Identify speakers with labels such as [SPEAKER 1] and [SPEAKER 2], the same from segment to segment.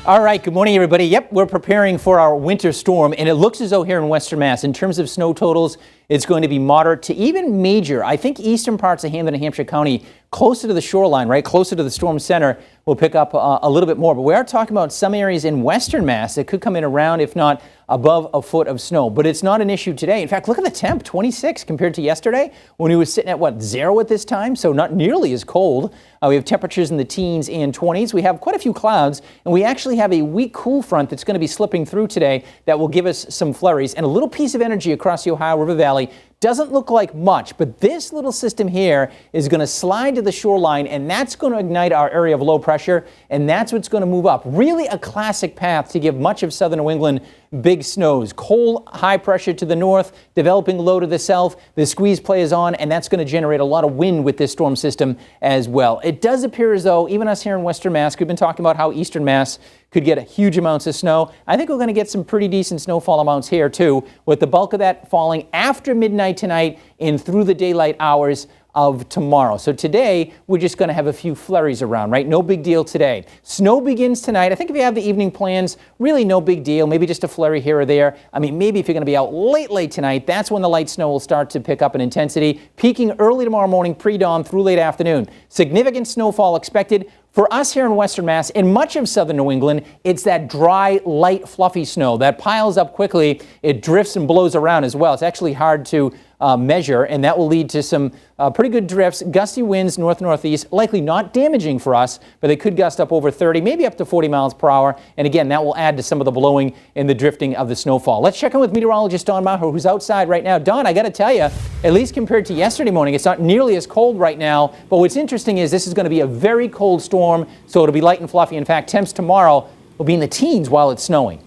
[SPEAKER 1] All right, good morning, everybody. Yep, we're preparing for our winter storm, and it looks as though here in Western Mass, in terms of snow totals, it's going to be moderate to even major. I think eastern parts of Hampden and Hampshire County, closer to the shoreline, right, closer to the storm center, will pick up a little bit more. But we are talking about some areas in Western Mass that could come in around, if not above a foot of snow. But it's not an issue today. In fact, look at the temp, 26 compared to yesterday when we were sitting at, what, 0 at this time? So not nearly as cold. We have temperatures in the teens and 20s. We have quite a few clouds, and we actually have a weak cool front that's going to be slipping through today that will give us some flurries and a little piece of energy across the Ohio River Valley. Doesn't look like much, but this little system here is going to slide to the shoreline, and that's going to ignite our area of low pressure, and that's what's going to move up. Really a classic path to give much of southern New England big snows. Cold, high pressure to the north, developing low to the south. The squeeze play is on, and that's going to generate a lot of wind with this storm system as well. It does appear as though, even us here in Western Mass, we've been talking about how Eastern Mass could get huge amounts of snow. I think we're going to get some pretty decent snowfall amounts here too, with the bulk of that falling after midnight tonight and through the daylight hours of tomorrow. So today, we're just going to have a few flurries around, right? No big deal today. Snow begins tonight. I think if you have the evening plans, really no big deal. Maybe just a flurry here or there. I mean, maybe if you're going to be out late tonight, that's when the light snow will start to pick up in intensity, peaking early tomorrow morning, pre-dawn through late afternoon. Significant snowfall expected. For us here in Western Mass, in much of southern New England, it's that dry, light, fluffy snow that piles up quickly. It drifts and blows around as well. It's actually hard to measure, and that will lead to some pretty good drifts, gusty winds north-northeast, likely not damaging for us, but they could gust up over 30, maybe up to 40 miles per hour. And again, that will add to some of the blowing and the drifting of the snowfall. Let's check in with meteorologist Don Maher, who's outside right now. Don, I got to tell you, at least compared to yesterday morning, it's not nearly as cold right now. But what's interesting is this is going to be a very cold storm, so it'll be light and fluffy. In fact, temps tomorrow will be in the teens while it's snowing.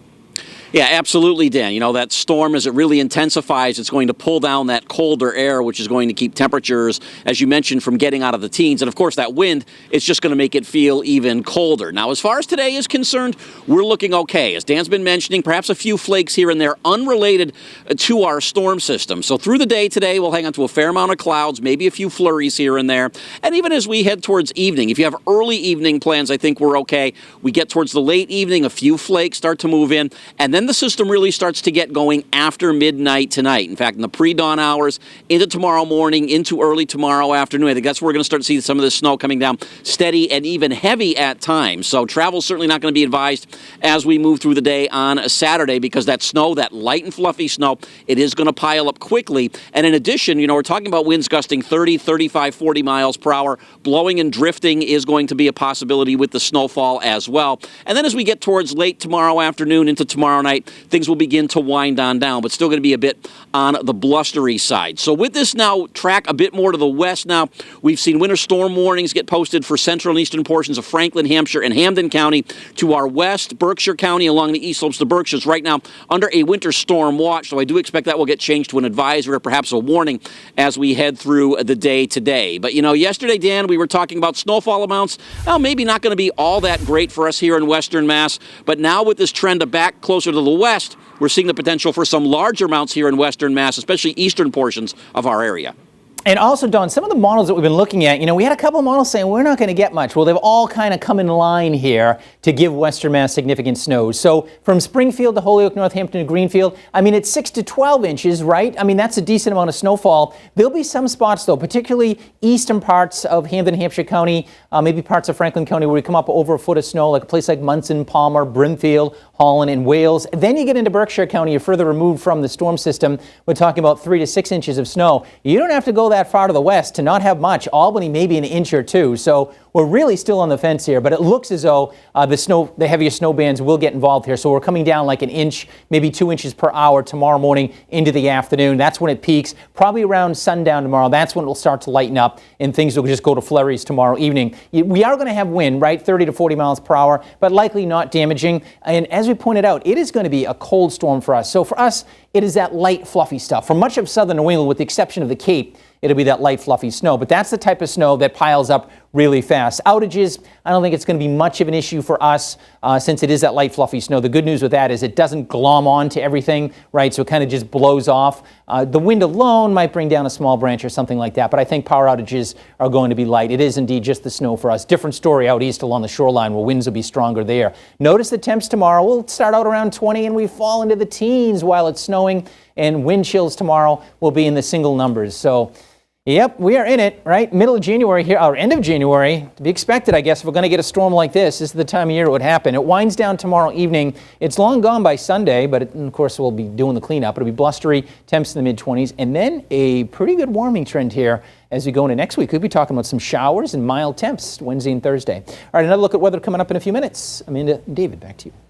[SPEAKER 2] Yeah, absolutely, Dan. You know, that storm, as it really intensifies, it's going to pull down that colder air, which is going to keep temperatures, as you mentioned, from getting out of the teens. And, of course, that wind, it's just going to make it feel even colder. Now, as far as today is concerned, we're looking okay. As Dan's been mentioning, perhaps a few flakes here and there unrelated to our storm system. So through the day today, we'll hang on to a fair amount of clouds, maybe a few flurries here and there. And even as we head towards evening, if you have early evening plans, I think we're okay. We get towards the late evening, a few flakes start to move in, and then the system really starts to get going after midnight tonight. In fact, in the pre-dawn hours, into tomorrow morning, into early tomorrow afternoon, I think that's where we're going to start to see some of this snow coming down steady and even heavy at times. So travel's certainly not going to be advised as we move through the day on a Saturday, because that snow, that light and fluffy snow, it is going to pile up quickly. And in addition, you know, we're talking about winds gusting 30, 35, 40 miles per hour. Blowing and drifting is going to be a possibility with the snowfall as well. And then as we get towards late tomorrow afternoon into tomorrow night, things will begin to wind on down, but still going to be a bit on the blustery side. So with this now track a bit more to the west now, we've seen winter storm warnings get posted for central and eastern portions of Franklin, Hampshire, and Hampden County. To our west, Berkshire County along the east slopes of the Berkshires right now under a winter storm watch. So I do expect that will get changed to an advisory or perhaps a warning as we head through the day today. But you know, yesterday, Dan, we were talking about snowfall amounts. Well, maybe not going to be all that great for us here in Western Mass, but now with this trend of back closer to the west, we're seeing the potential for some larger amounts here in Western Mass, especially eastern portions of our area.
[SPEAKER 1] And also, Don, some of the models that we've been looking at, you know, we had a couple of models saying we're not going to get much. Well, they've all kind of come in line here to give Western Mass significant snows. So from Springfield to Holyoke, Northampton to Greenfield, I mean, it's 6 to 12 inches, right? I mean, that's a decent amount of snowfall. There'll be some spots, though, particularly eastern parts of Hampden, Hampshire County, maybe parts of Franklin County where we come up over a foot of snow, like a place like Munson, Palmer, Brimfield, Holland, and Wales. Then you get into Berkshire County, you're further removed from the storm system. We're talking about 3 to 6 inches of snow. You don't have to go that far to the west to not have much. Albany, maybe an inch or two. So we're really still on the fence here, but it looks as though the heavier snow bands will get involved here. So we're coming down like an inch, maybe 2 inches per hour tomorrow morning into the afternoon. That's when it peaks. Probably around sundown tomorrow. That's when it'll start to lighten up and things will just go to flurries tomorrow evening. We are going to have wind, right? 30 to 40 miles per hour, but likely not damaging. And as we pointed out, it is going to be a cold storm for us. So for us, it is that light, fluffy stuff. For much of southern New England, with the exception of the Cape, it'll be that light, fluffy snow. But that's the type of snow that piles up really fast. Outages, I don't think it's going to be much of an issue for us since it is that light fluffy snow. The good news with that is it doesn't glom onto everything, right? So it kind of just blows off. The wind alone might bring down a small branch or something like that, but I think power outages are going to be light. It is indeed just the snow for us. Different story out east along the shoreline where winds will be stronger there. Notice the temps tomorrow will start out around 20 and we fall into the teens while it's snowing, and wind chills tomorrow will be in the single numbers. So yep, we are in it, right? Middle of January here, or end of January, to be expected, I guess, if we're going to get a storm like this. This is the time of year it would happen. It winds down tomorrow evening. It's long gone by Sunday, but of course we'll be doing the cleanup. It'll be blustery, temps in the mid-20s, and then a pretty good warming trend here as we go into next week. We'll be talking about some showers and mild temps Wednesday and Thursday. All right, another look at weather coming up in a few minutes. Amanda and David, back to you.